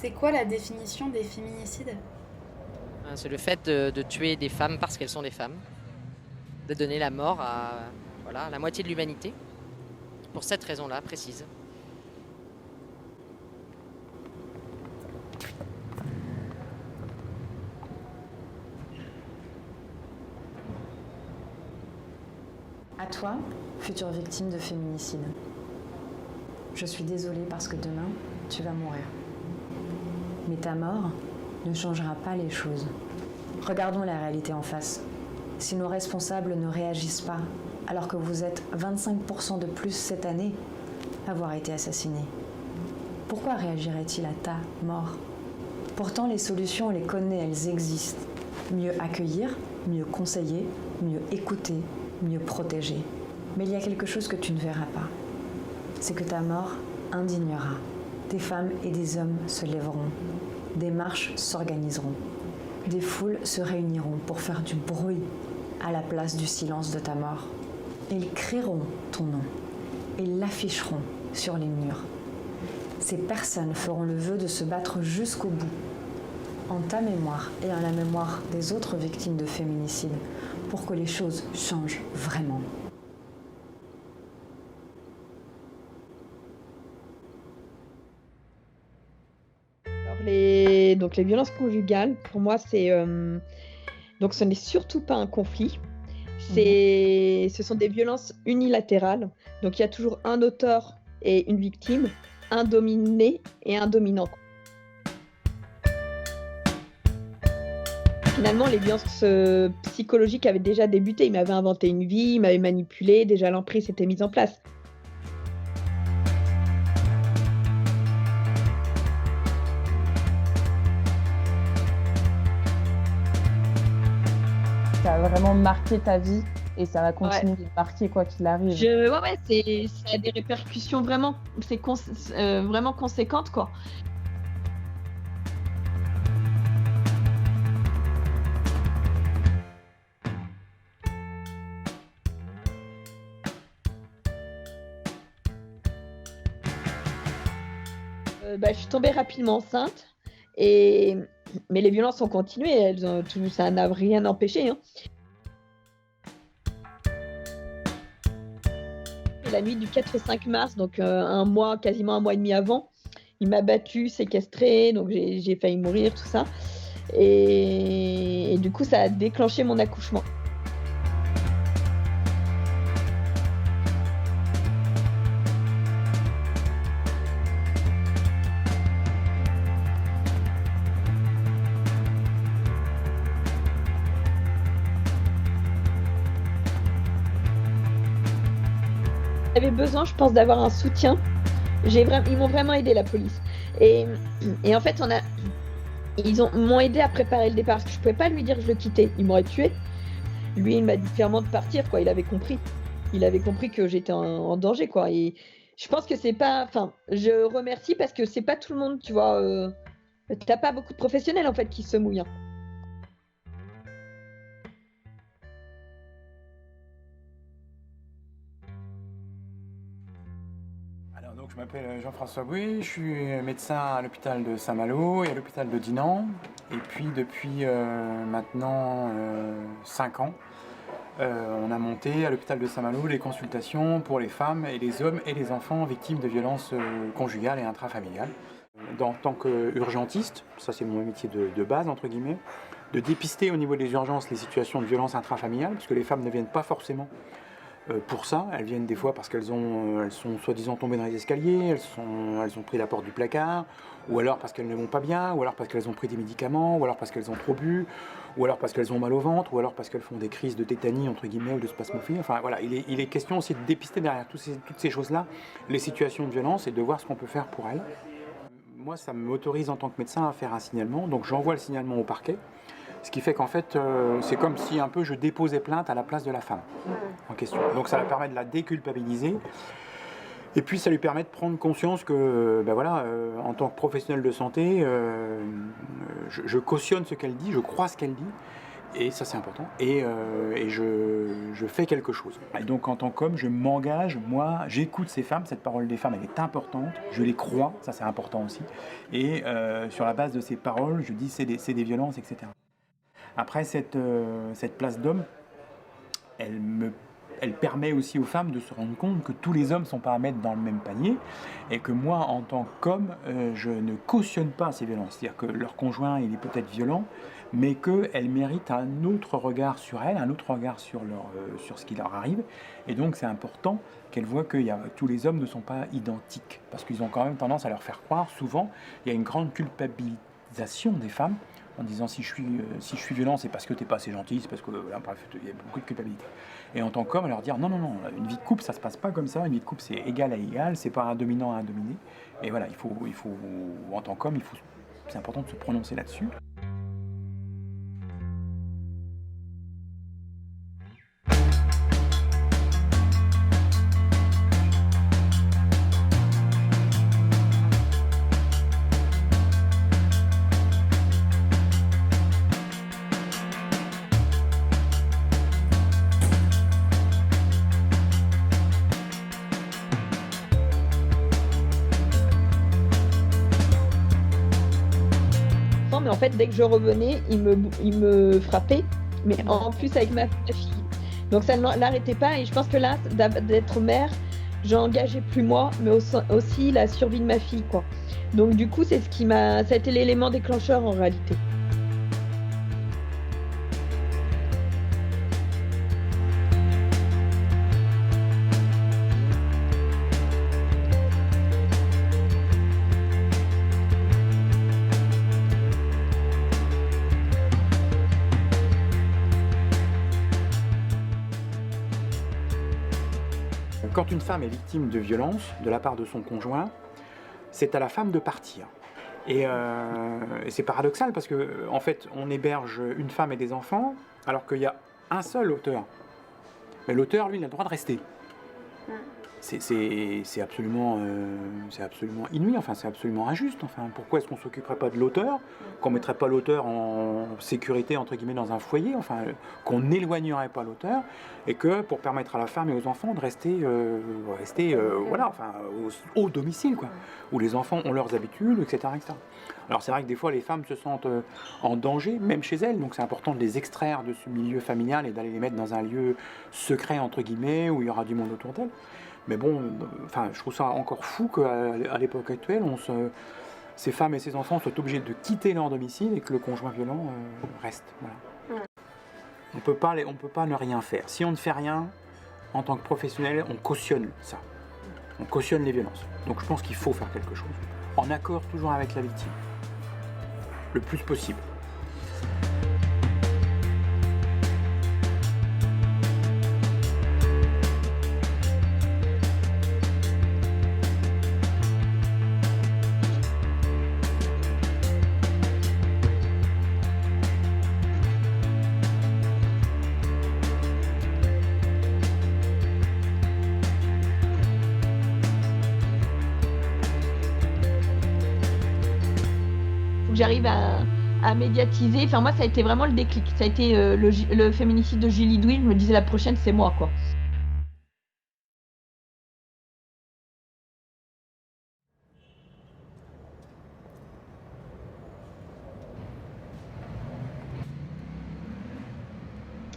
C'est quoi la définition des féminicides? C'est le fait de tuer des femmes parce qu'elles sont des femmes, de donner la mort à voilà, la moitié de l'humanité, pour cette raison-là précise. À toi, future victime de féminicide. Je suis désolée parce que demain, tu vas mourir. Mais ta mort ne changera pas les choses. Regardons la réalité en face. Si nos responsables ne réagissent pas, alors que vous êtes 25% de plus cette année à avoir été assassinés, pourquoi réagirait-il à ta mort? Pourtant, les solutions, on les connaît, elles existent. Mieux accueillir, mieux conseiller, mieux écouter, mieux protéger. Mais il y a quelque chose que tu ne verras pas. C'est que ta mort indignera. Des femmes et des hommes se lèveront. Des marches s'organiseront. Des foules se réuniront pour faire du bruit à la place du silence de ta mort. Ils crieront ton nom. Ils l'afficheront sur les murs. Ces personnes feront le vœu de se battre jusqu'au bout, en ta mémoire et en la mémoire des autres victimes de féminicide, pour que les choses changent vraiment. Alors donc les violences conjugales, pour moi, donc ce n'est surtout pas un conflit. Ce sont des violences unilatérales. Donc il y a toujours un auteur et une victime, un dominé et un dominant. Finalement, les violences psychologiques avaient déjà débuté. Il m'avait inventé une vie, il m'avait manipulé, déjà l'emprise s'était mise en place. Ça a vraiment marqué ta vie et ça va continuer de marquer quoi qu'il arrive. Ça a des répercussions vraiment, vraiment conséquentes, quoi. Je suis tombée rapidement enceinte, mais les violences ont continué, ça n'a rien empêché. Hein. Et la nuit du 4 au 5 mars, donc quasiment un mois et demi avant, il m'a battue, séquestrée, donc j'ai failli mourir, tout ça. Et du coup, ça a déclenché mon accouchement. J'avais besoin, je pense, d'avoir un soutien. Ils m'ont vraiment aidé, la police. Et en fait, m'ont aidé à préparer le départ, parce que je pouvais pas lui dire que je le quittais. Il m'aurait tué. Lui, il m'a dit clairement de partir, quoi. Il avait compris. Il avait compris que j'étais en danger, quoi. Et je pense que c'est pas... Enfin, je remercie parce que c'est pas tout le monde, tu vois. T'as pas beaucoup de professionnels, en fait, qui se mouillent. Hein. Alors, donc, je m'appelle Jean-François Bouy, je suis médecin à l'hôpital de Saint-Malo et à l'hôpital de Dinan. Et puis, depuis maintenant 5 ans, on a monté à l'hôpital de Saint-Malo les consultations pour les femmes et les hommes et les enfants victimes de violences conjugales et intrafamiliales. En tant qu'urgentiste, ça c'est mon métier de base, entre guillemets, de dépister au niveau des urgences les situations de violence intrafamiliale, puisque les femmes ne viennent pas forcément pour ça. Elles viennent des fois parce elles sont soi-disant tombées dans les escaliers, elles ont pris la porte du placard, ou alors parce qu'elles ne vont pas bien, ou alors parce qu'elles ont pris des médicaments, ou alors parce qu'elles ont trop bu, ou alors parce qu'elles ont mal au ventre, ou alors parce qu'elles font des crises de tétanie, entre guillemets, ou de spasmophilie. Enfin voilà, il est question aussi de dépister derrière toutes ces choses-là les situations de violence et de voir ce qu'on peut faire pour elles. Moi, ça m'autorise en tant que médecin à faire un signalement, donc j'envoie le signalement au parquet. Ce qui fait qu'en fait, c'est comme si un peu je déposais plainte à la place de la femme en question. Donc ça permet de la déculpabiliser. Et puis ça lui permet de prendre conscience que, en tant que professionnel de santé, je cautionne ce qu'elle dit, je crois ce qu'elle dit. Et ça c'est important, et je fais quelque chose. Et donc en tant qu'homme, je m'engage, moi, j'écoute ces femmes, cette parole des femmes, elle est importante, je les crois, ça c'est important aussi, et sur la base de ces paroles, je dis c'est des violences, etc. Après, cette place d'homme, elle permet aussi aux femmes de se rendre compte que tous les hommes ne sont pas à mettre dans le même panier, et que moi, en tant qu'homme, je ne cautionne pas ces violences. C'est-à-dire que leur conjoint, il est peut-être violent, mais qu'elles méritent un autre regard sur elles, un autre regard sur ce qui leur arrive. Et donc, c'est important qu'elles voient que tous les hommes ne sont pas identiques, parce qu'ils ont quand même tendance à leur faire croire, souvent, il y a une grande culpabilisation des femmes, en disant si je suis violent, c'est parce que t'es pas assez gentil, c'est parce que bref, il y a beaucoup de culpabilité. Et en tant qu'homme, à leur dire non, une vie de couple, ça se passe pas comme ça, une vie de couple, c'est égal à égal, c'est pas un dominant à un dominé. Et voilà, il faut en tant qu'homme, c'est important de se prononcer là-dessus. Mais en fait, dès que je revenais, il me frappait, mais en plus avec ma fille. Donc ça ne l'arrêtait pas, et je pense que là, d'être mère, j'engageais plus moi, mais aussi la survie de ma fille, quoi. Donc du coup, ça a été l'élément déclencheur en réalité. Quand une femme est victime de violence de la part de son conjoint, c'est à la femme de partir. Et c'est paradoxal parce que en fait, on héberge une femme et des enfants alors qu'il y a un seul auteur. Mais l'auteur, lui, il a le droit de rester. C'est absolument inouï, enfin c'est absolument injuste. Enfin, pourquoi est-ce qu'on ne s'occuperait pas de l'auteur, qu'on ne mettrait pas l'auteur en sécurité entre guillemets dans un foyer, enfin qu'on n'éloignerait pas l'auteur, et que pour permettre à la femme et aux enfants de rester voilà, enfin au domicile, quoi, où les enfants ont leurs habitudes, etc., etc. Alors c'est vrai que des fois les femmes se sentent en danger, même chez elles, donc c'est important de les extraire de ce milieu familial et d'aller les mettre dans un lieu secret entre guillemets où il y aura du monde autour d'elles. Mais bon, enfin, je trouve ça encore fou qu'à l'époque actuelle, ces femmes et ces enfants soient obligés de quitter leur domicile et que le conjoint violent reste. Voilà. On peut pas ne rien faire. Si on ne fait rien, en tant que professionnel, on cautionne ça. On cautionne les violences. Donc je pense qu'il faut faire quelque chose. En accord toujours avec la victime. Le plus possible. J'arrive à médiatiser. Enfin, moi, ça a été vraiment le déclic. Ça a été le féminicide de Julie Douy. Je me disais, la prochaine, c'est moi, quoi.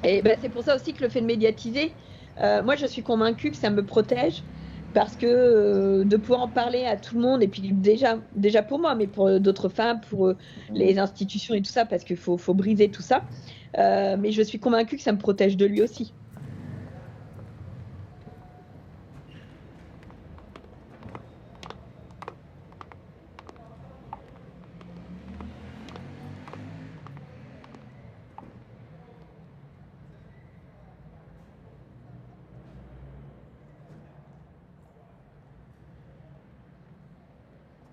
Et ben, c'est pour ça aussi que le fait de médiatiser, moi, je suis convaincue que ça me protège. Parce que de pouvoir en parler à tout le monde, et puis déjà pour moi, mais pour d'autres femmes, pour les institutions et tout ça, parce qu'il faut briser tout ça. Mais je suis convaincue que ça me protège de lui aussi.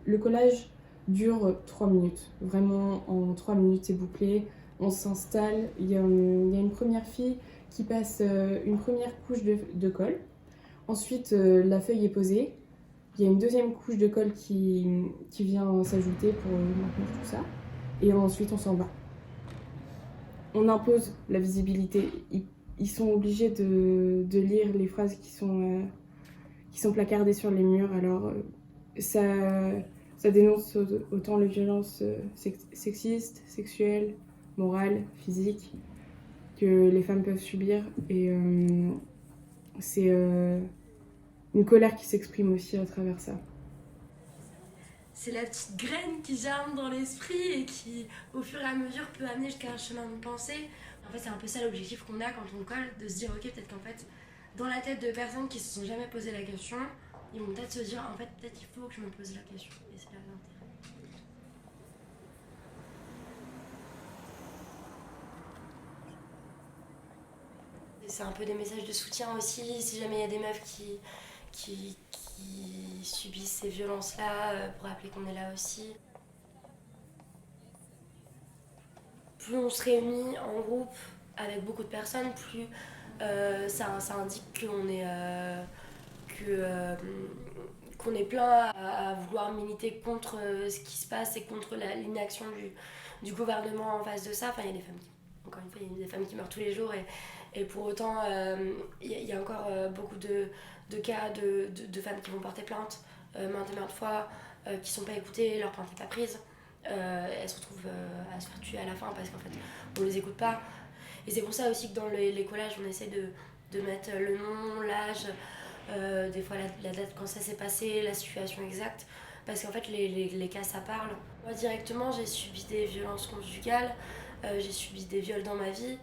Le collage dure 3 minutes. Vraiment, en 3 minutes, c'est bouclé. On s'installe. Il y a une première fille qui passe une première couche de colle. Ensuite, la feuille est posée. Il y a une deuxième couche de colle qui vient s'ajouter pour maintenir tout ça. Et ensuite, on s'en va. on impose la visibilité. Ils sont obligés de lire les phrases qui sont placardées sur les murs. Alors ça dénonce autant les violences sexistes, sexuelles, morales, physiques que les femmes peuvent subir. Et c'est une colère qui s'exprime aussi à travers ça. C'est la petite graine qui germe dans l'esprit et qui, au fur et à mesure, peut amener jusqu'à un chemin de pensée. En fait, c'est un peu ça l'objectif qu'on a quand on colle, de se dire, ok, peut-être qu'en fait, dans la tête de personnes qui se sont jamais posé la question, ils vont peut-être se dire, en fait, peut-être il faut que je me pose la question. Et c'est là l'intérêt. C'est un peu des messages de soutien aussi, si jamais il y a des meufs qui subissent ces violences-là, pour rappeler qu'on est là aussi. Plus on se réunit en groupe avec beaucoup de personnes, plus ça indique qu'on est plein à vouloir militer contre ce qui se passe et contre l'inaction du gouvernement en face de ça. Enfin, il y a des femmes encore une fois, il y a des femmes qui meurent tous les jours et pour autant, il y a encore beaucoup de cas de femmes qui vont porter plainte maintes et maintes fois, qui ne sont pas écoutées, leur plainte n'est pas prise. Elles se retrouvent à se faire tuer à la fin parce qu'en fait, on ne les écoute pas. Et c'est pour ça aussi que dans les collages, on essaie de mettre le nom, l'âge, des fois la date quand ça s'est passé, la situation exacte. Parce qu'en fait, les cas, ça parle. Moi, directement, j'ai subi des violences conjugales, j'ai subi des viols dans ma vie.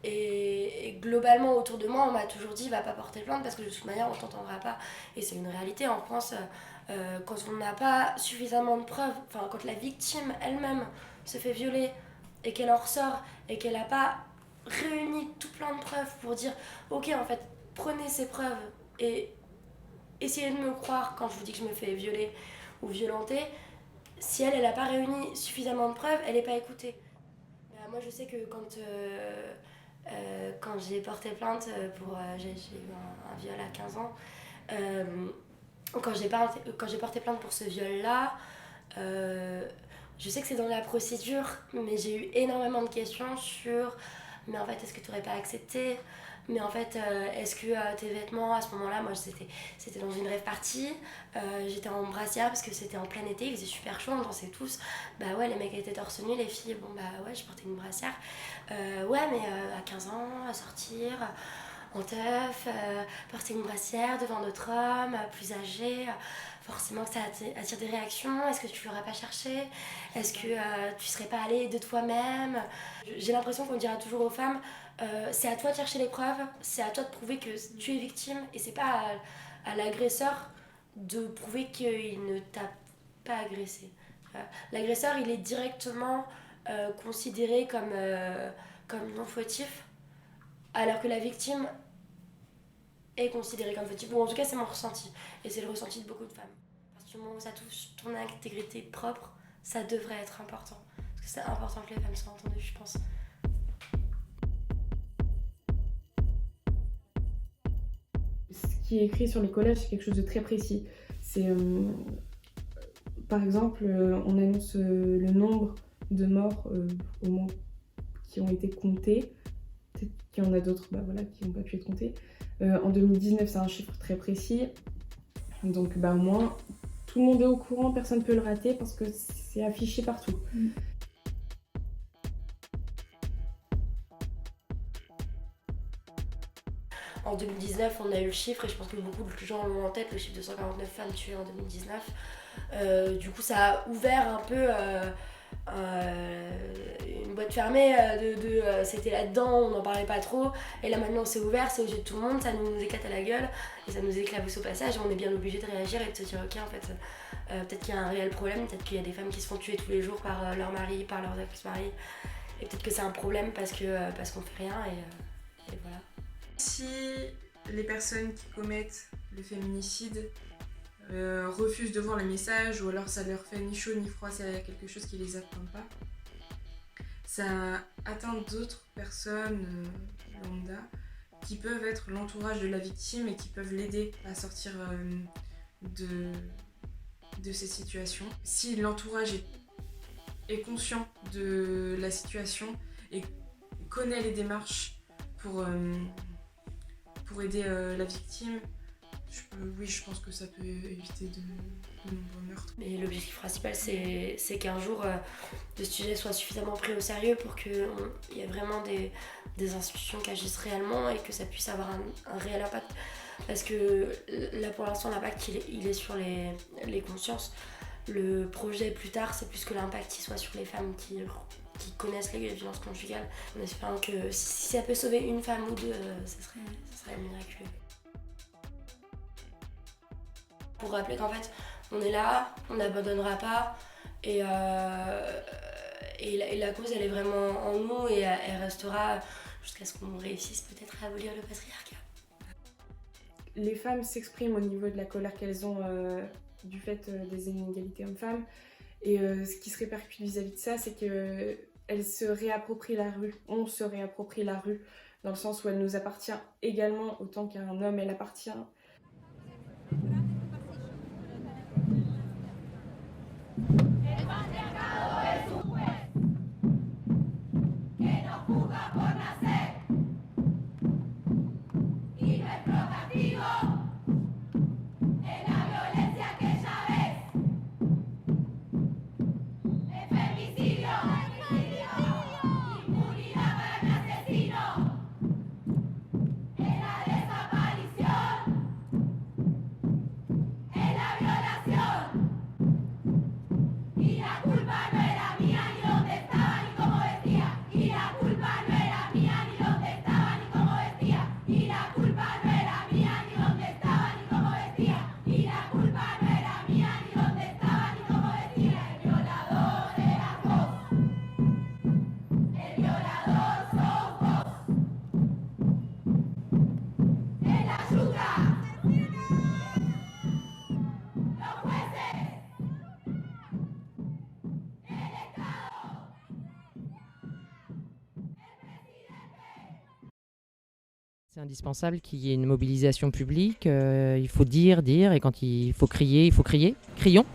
Et globalement, autour de moi, on m'a toujours dit va pas porter plainte parce que de toute manière, on t'entendra pas. Et c'est une réalité en France. Quand on n'a pas suffisamment de preuves, enfin, quand la victime elle-même se fait violer et qu'elle en ressort et qu'elle n'a pas réuni tout plein de preuves pour dire ok, en fait, prenez ces preuves et essayez de me croire quand je vous dis que je me fais violer ou violenter, si elle n'a pas réuni suffisamment de preuves, elle n'est pas écoutée. Moi, je sais que quand j'ai porté plainte pour... j'ai eu un viol à 15 ans. Quand j'ai porté plainte pour ce viol-là, je sais que c'est dans la procédure, mais j'ai eu énormément de questions sur... Mais en fait, est-ce que tu n'aurais pas accepté ? Mais en fait, est-ce que tes vêtements, à ce moment-là, moi c'était dans une rave party, j'étais en brassière parce que c'était en plein été, il faisait super chaud, on dansait tous. Bah ouais, les mecs étaient torse nu, les filles, bon bah ouais, je portais une brassière. Ouais, mais à 15 ans, à sortir, en teuf, porter une brassière devant d'autres hommes, plus âgés, forcément que ça attire des réactions. Est-ce que tu l'aurais pas cherché ? Est-ce que tu serais pas allée de toi-même ? J'ai l'impression qu'on dira toujours aux femmes, c'est à toi de chercher les preuves, c'est à toi de prouver que tu es victime et c'est pas à l'agresseur de prouver qu'il ne t'a pas agressé. L'agresseur, il est directement considéré comme non fautif, alors que la victime est considérée comme fautive. Bon, en tout cas, c'est mon ressenti et c'est le ressenti de beaucoup de femmes. À partir du moment où ça touche ton intégrité propre, ça devrait être important. Parce que c'est important que les femmes soient entendues, je pense. Ce qui est écrit sur les collages, c'est quelque chose de très précis. C'est, par exemple, on annonce le nombre de morts au moins qui ont été comptés. Peut-être qu'il y en a d'autres qui n'ont pas pu être comptés. En 2019, c'est un chiffre très précis. Donc au moins, tout le monde est au courant, personne ne peut le rater parce que c'est affiché partout. En 2019, on a eu le chiffre, et je pense que beaucoup de gens l'ont en tête, le chiffre de 149 femmes tuées en 2019. Du coup, ça a ouvert un peu une boîte fermée c'était là-dedans, on n'en parlait pas trop. Et là maintenant, c'est ouvert, c'est aux yeux de tout le monde, ça nous éclate à la gueule, et ça nous éclabousse au passage, et on est bien obligé de réagir et de se dire ok, en fait, peut-être qu'il y a un réel problème, peut-être qu'il y a des femmes qui se font tuer tous les jours par leur mari, par leurs ex-maris, et peut-être que c'est un problème parce qu'on fait rien, et voilà. Si les personnes qui commettent le féminicide refusent de voir le message, ou alors ça leur fait ni chaud ni froid, c'est quelque chose qui les atteint pas, ça atteint d'autres personnes lambda qui peuvent être l'entourage de la victime et qui peuvent l'aider à sortir de ces situations. Si l'entourage est conscient de la situation et connaît les démarches pour aider la victime, je pense que ça peut éviter de nombreux meurtres. Mais l'objectif principal, c'est qu'un jour, ce sujet soit suffisamment pris au sérieux pour qu'il y ait vraiment des institutions qui agissent réellement et que ça puisse avoir un réel impact. Parce que là, pour l'instant, l'impact, il est sur les consciences. Le projet plus tard, c'est plus que l'impact il soit sur les femmes qui connaissent les violences conjugales, en espérant que si ça peut sauver une femme ou deux, ça serait miraculeux. Pour rappeler qu'en fait, on est là, on n'abandonnera pas, et la cause, elle est vraiment en nous, et elle restera jusqu'à ce qu'on réussisse peut-être à abolir le patriarcat. Les femmes s'expriment au niveau de la colère qu'elles ont du fait des inégalités hommes-femmes, et ce qui se répercute vis-à-vis de ça, c'est qu'elles se réapproprient la rue, on se réapproprie la rue, dans le sens où elle nous appartient également autant qu'à un homme elle appartient. C'est indispensable qu'il y ait une mobilisation publique, il faut dire, et quand il faut crier, crions.